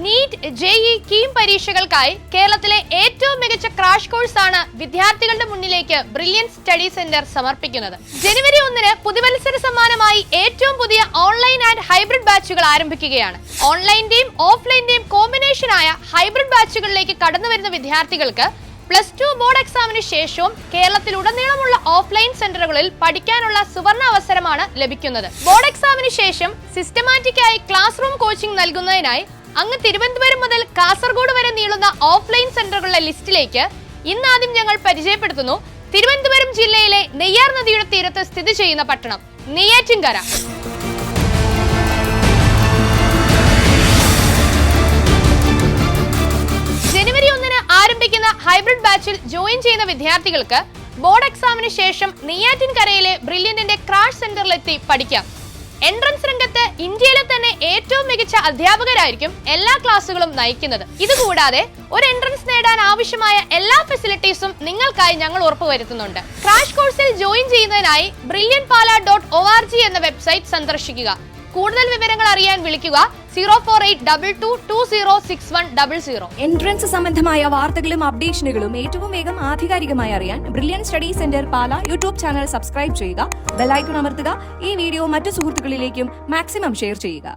NEET, JEE, KEAM പരീക്ഷകൾക്കായി കേരളത്തിലെ ഏറ്റവും മികച്ച ക്രാഷ് കോഴ്സാണ് വിദ്യാർത്ഥികളുടെ മുന്നിലേക്ക് ബ്രില്യൻറ്റ് സ്റ്റഡി സെന്റർ സമർപ്പിക്കുന്നത്. ജനുവരി 1-ന് പുതുവത്സര സമ്മാനമായി ഏറ്റവും പുതിയ ഓൺലൈൻ ആൻഡ് ഹൈബ്രിഡ് ബാച്ചുകൾ ആരംഭിക്കുകയാണ്. ഓൺലൈന്റെയും ഓഫ്ലൈന്റെയും കോമ്പിനേഷനായ ഹൈബ്രിഡ് ബാച്ചുകളിലേക്ക് കടന്നുവരുന്ന വിദ്യാർത്ഥികൾക്ക് +2 ബോർഡ് എക്സാമിന് ശേഷവും കേരളത്തിലുടനീളമുള്ള ഓഫ്ലൈൻ സെന്ററുകളിൽ പഠിക്കാനുള്ള സുവർണ അവസരമാണ് ലഭിക്കുന്നത്. ബോർഡ് എക്സാമിന് ശേഷം സിസ്റ്റമാറ്റിക്കായി ക്ലാസ് റൂം കോച്ചിംഗ് നൽകുന്നതിനായി അങ്ങ് തിരുവനന്തപുരം മുതൽ കാസർഗോഡ് വരെ നീളുന്ന ഓഫ്ലൈൻ സെന്ററുകളുടെ ലിസ്റ്റിലേക്ക് ഇന്നാദ്യം ഞങ്ങൾ പരിചയപ്പെടുത്തുന്നു തിരുവനന്തപുരം ജില്ലയിലെ നെയ്യാർ നദിയുടെ തീരത്ത് സ്ഥിതി ചെയ്യുന്ന പട്ടണം നെയ്യാറ്റിൻകര. ജനുവരി 1-ന് ആരംഭിക്കുന്ന ഹൈബ്രിഡ് ബാച്ചിൽ ജോയിൻ ചെയ്യുന്ന വിദ്യാർത്ഥികൾക്ക് ബോർഡ് എക്സാമിന് ശേഷം നെയ്യാറ്റിൻകരയിലെ ബ്രില്യന്റിന്റെ ക്രാഷ് സെന്ററിലെത്തി പഠിക്കാം. എൻട്രൻസ് രംഗത്ത് ഇന്ത്യയിലെ തന്നെ ഏറ്റവും മികച്ച അധ്യാപകരായിരിക്കും എല്ലാ ക്ലാസുകളും നയിക്കുന്നത്. ഇതുകൂടാതെ ഒരു എൻട്രൻസ് നേടാൻ ആവശ്യമായ എല്ലാ ഫെസിലിറ്റീസും നിങ്ങൾക്കായി ഞങ്ങൾ ഉറപ്പുവരുത്തുന്നുണ്ട്. ക്രാഷ് കോഴ്സിൽ ജോയിൻ ചെയ്യുന്നതിനായി brilliantpala.org എന്ന വെബ്സൈറ്റ് സന്ദർശിക്കുക. കൂടുതൽ വിവരങ്ങൾ അറിയാൻ വിളിക്കുക 04822206100. എൻട്രൻസ് സംബന്ധമായ വാർത്തകളും അപ്ഡേഷനുകളും ഏറ്റവും വേഗം ആധികാരികമായി അറിയാൻ ബ്രില്യൻറ്റ് സ്റ്റഡി സെന്റർ പാല യൂട്യൂബ് ചാനൽ സബ്സ്ക്രൈബ് ചെയ്യുക, ബെൽ ഐക്കൺ അമർത്തുക. ഈ വീഡിയോ മറ്റു സുഹൃത്തുക്കളിലേക്കും മാക്സിമം ഷെയർ ചെയ്യുക.